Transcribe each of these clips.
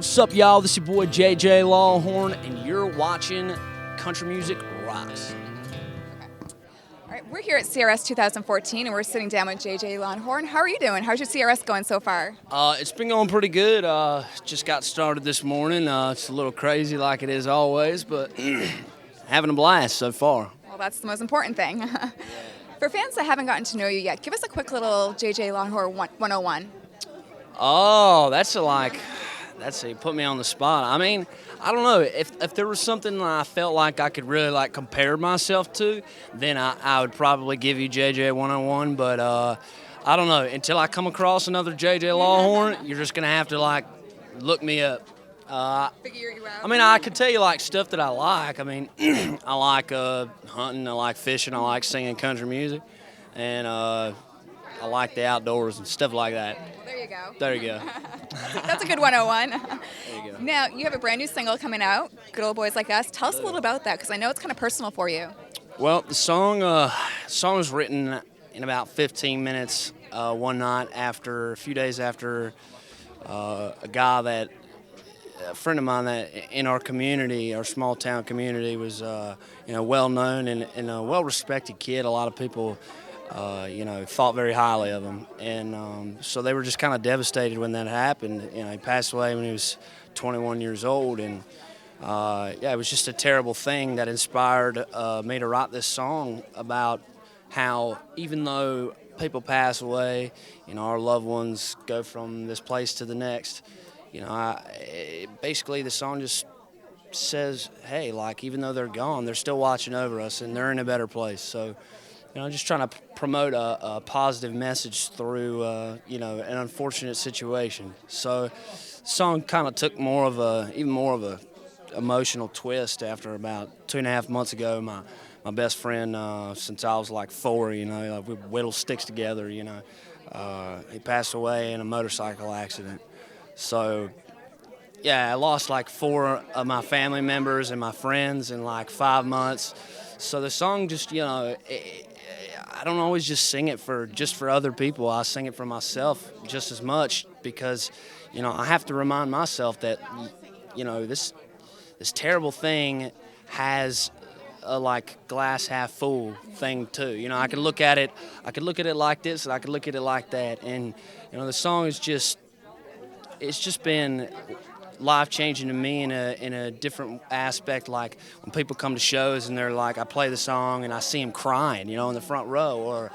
What's up, y'all? This is your boy JJ Lawhorn, and you're watching Country Music Rocks. All right, we're here at CRS 2014, and we're sitting down with JJ Lawhorn. How are you doing? How's your CRS going so far? It's been going pretty good. Just got started this morning. It's a little crazy like it is always, but having a blast so far. Well, that's the most important thing. For fans that haven't gotten to know you yet, give us a quick little JJ Lawhorn 101. Oh, you put me on the spot. I mean, I don't know. If there was something that I felt like I could really compare myself to, then I would probably give you JJ 101. But I don't know. Until I come across another JJ Lawhorn, you're just gonna have to look me up. Figure you out. I mean, I could tell you stuff that I like. I mean, I like hunting, I like fishing, I like singing country music, and I like the outdoors and stuff like that. There you go. There you go. That's a good 101. There you go. Now, you have a brand new single coming out, Good Old Boys Like Us. Tell us a little about that, because I know it's kind of personal for you. Well, the song was written in about 15 minutes one night a few days after a friend of mine that in our community, our small town community, was well known and a well respected kid. A lot of people thought very highly of him, and so they were just kind of devastated when that happened. He passed away when he was 21 years old, and it was just a terrible thing that inspired me to write this song about how even though people pass away, our loved ones go from this place to the next. Basically the song just says, hey, even though they're gone, they're still watching over us, and they're in a better place. So, just trying to promote a positive message through, an unfortunate situation. So, the song kind of took even more of a emotional twist after about 2.5 months ago. My best friend, since I was 4, we whittled sticks together. He passed away in a motorcycle accident. So, I lost 4 of my family members and my friends in 5 months. So the song just, I don't always just sing it for other people. I sing it for myself just as much because, I have to remind myself that, this terrible thing has a glass half full thing too. I could look at it like this, and I could look at it like that. And, the song is it's just been life-changing to me in a different aspect. Like when people come to shows and they're I play the song and I see them crying, in the front row,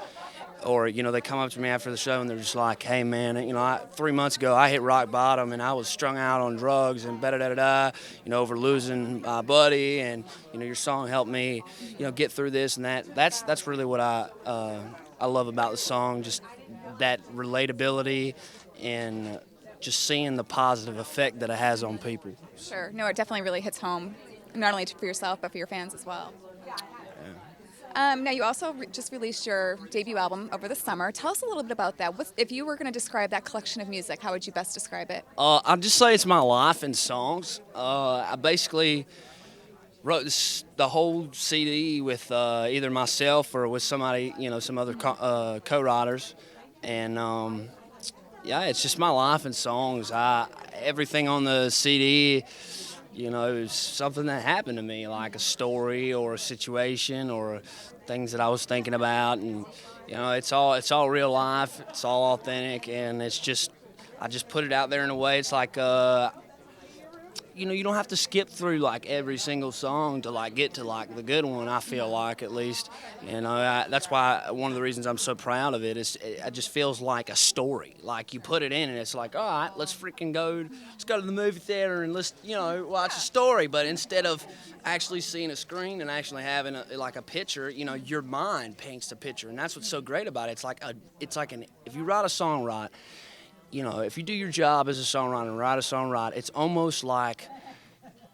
or they come up to me after the show and they're just like, hey man, 3 months ago I hit rock bottom and I was strung out on drugs and over losing my buddy, and your song helped me, get through this and that. That's really what I love about the song, just that relatability and just seeing the positive effect that it has on people. Sure. No, it definitely really hits home, not only for yourself, but for your fans as well. Yeah. Now, you also just released your debut album over the summer. Tell us a little bit about that. If you were going to describe that collection of music, how would you best describe it? I'd just say it's my life in songs. I basically wrote the whole CD with either myself or with somebody, some other co-writers, and it's just my life in songs. Everything on the CD, is something that happened to me, like a story or a situation or things that I was thinking about, and it's all real life. It's all authentic, and I just put it out there in a way. It's you don't have to skip through every single song to get to the good one. I feel like, at least, that's why one of the reasons I'm so proud of it is it just feels like a story. You put it in and it's all right, let's go to the movie theater and let's watch a story. But instead of actually seeing a screen and actually having a picture, your mind paints a picture, and that's what's so great about it. If you write a song right. If you do your job as a songwriter and write a song right, it's almost like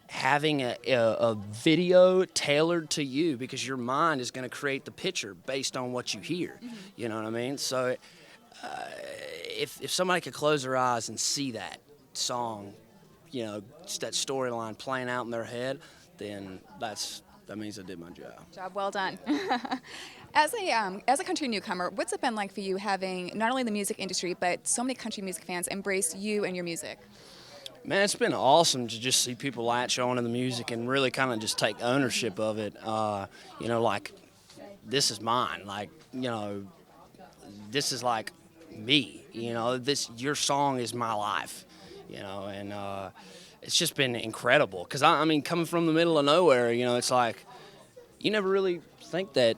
having a video tailored to you, because your mind is going to create the picture based on what you hear. Mm-hmm. You know what I mean? So if somebody could close their eyes and see that song, just that storyline playing out in their head, then that means I did my job. Job well done. As a country newcomer, what's it been like for you having not only the music industry, but so many country music fans embrace you and your music? Man, it's been awesome to just see people latch on to the music and really kind of just take ownership of it. Like, this is mine. Like, this is like me. Your song is my life. And it's just been incredible. Because, I mean, coming from the middle of nowhere, it's like you never really think that,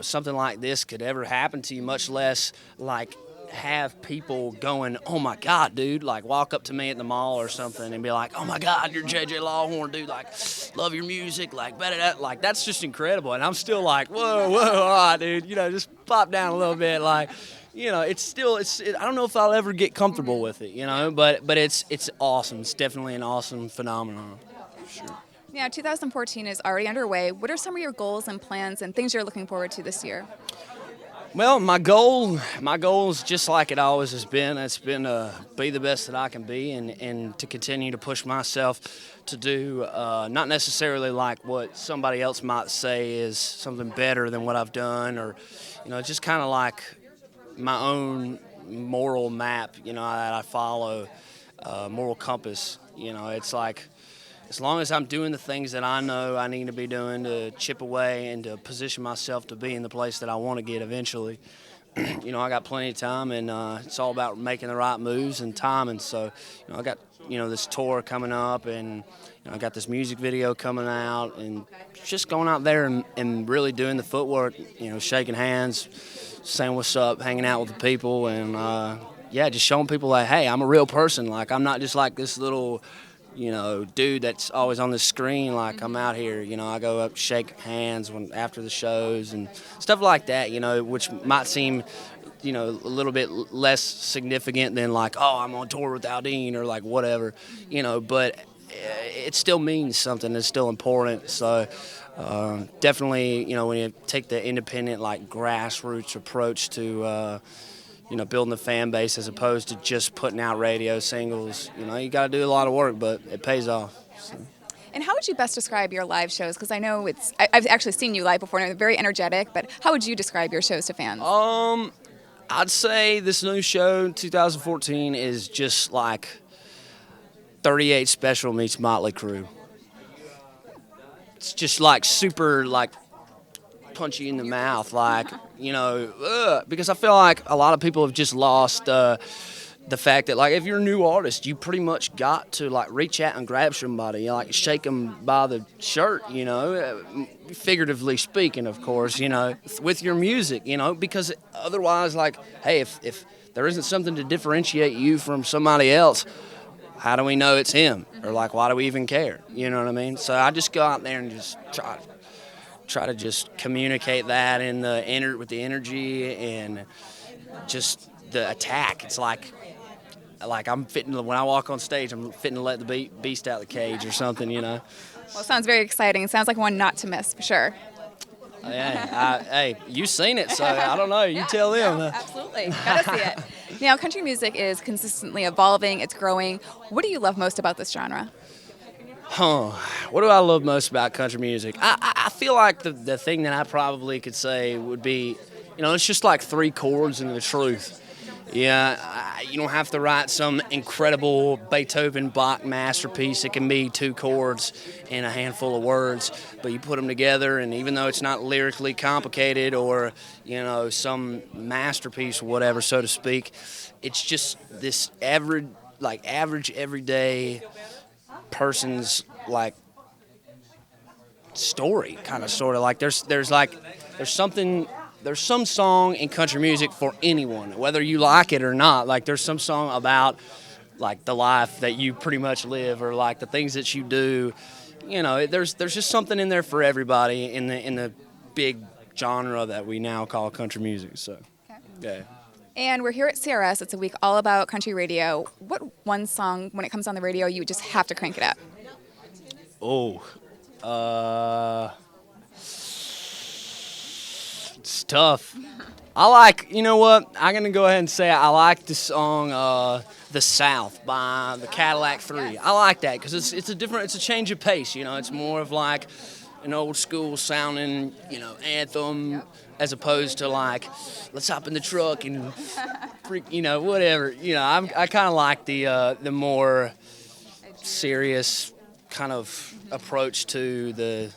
something like this could ever happen to you, much less, like, have people going, oh my God, dude, like walk up to me at the mall or something and be like, oh my God, you're JJ Lawhorn, dude, like love your music, like better, like that's just incredible. And I'm still like, whoa, all right, dude, just pop down a little bit, like, it's I don't know if I'll ever get comfortable with it, but it's awesome. It's definitely an awesome phenomenon. Sure. Now, 2014 is already underway. What are some of your goals and plans and things you're looking forward to this year? Well, my goal is just like it always has been. It's been to be the best that I can be and to continue to push myself to do not necessarily like what somebody else might say is something better than what I've done, or just kind of like my own moral map, that I follow, moral compass. It's like, as long as I'm doing the things that I know I need to be doing to chip away and to position myself to be in the place that I want to get eventually, I got plenty of time, and it's all about making the right moves and timing. So, I got, this tour coming up, and I got this music video coming out, and just going out there and really doing the footwork, shaking hands, saying what's up, hanging out with the people, and, just showing people like, hey, I'm a real person. Like, I'm not just like this little dude that's always on the screen. Like, I'm out here, I go up, shake hands after the shows and stuff like that, which might seem, a little bit less significant than like, oh, I'm on tour with Aldine or like whatever, but it still means something. It's still important. So definitely, when you take the independent, like grassroots approach to, building the fan base as opposed to just putting out radio singles. You got to do a lot of work, but it pays off. So. And how would you best describe your live shows? Because I know I've actually seen you live before, and they're very energetic, but how would you describe your shows to fans? I'd say this new show, 2014, is just like 38 Special meets Motley Crue. It's just like super, like, punch you in the mouth, like, because I feel like a lot of people have just lost the fact that, like, if you're a new artist, you pretty much got to, like, reach out and grab somebody, like, shake them by the shirt, figuratively speaking, of course, with your music, because otherwise, like, hey, if there isn't something to differentiate you from somebody else, how do we know it's him? Or, like, why do we even care? You know what I mean? So I just go out there and just try to just communicate that with the energy and just the attack. It's like I'm fitting, when I walk on stage, I'm fitting to let the beast out of the cage or something, Well, it sounds very exciting. It sounds like one not to miss, for sure. Hey, you've seen it, so I don't know. You tell them. No, absolutely. Gotta see it. Now, country music is consistently evolving. It's growing. What do you love most about this genre? What do I love most about country music? I feel like the thing that I probably could say would be, it's just like three chords and the truth. Yeah, you don't have to write some incredible Beethoven Bach masterpiece. It can be two chords and a handful of words, but you put them together, and even though it's not lyrically complicated or, some masterpiece or whatever, so to speak, it's just this average, everyday person's, like, story, kind of, sort of. Like, there's some song in country music for anyone, whether you like it or not. Like, there's some song about, like, the life that you pretty much live, or like the things that you do. There's just something in there for everybody in the big genre that we now call country music. So, yeah. And we're here at CRS. It's a week all about country radio. What one song, when it comes on the radio, you just have to crank it up? It's tough. I like, I'm going to go ahead and say I like the song The South by the Cadillac 3. I like that because it's a change of pace, It's more of like an old school sounding, anthem, as opposed to like, let's hop in the truck and whatever. I kind of like the more serious kind of approach to the,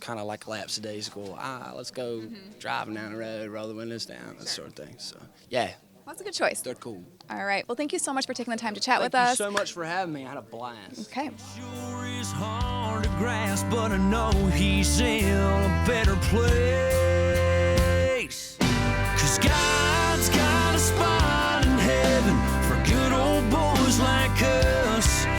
kind of like lapsadaisical. Let's go driving down the road, roll the windows down, that sort of thing. So, yeah. Well, that's a good choice. They're cool. All right. Well, thank you so much for taking the time to chat with Thank us. you so much for having me. I had a blast. Okay. Sure is hard to grasp, but I know he's in a better place.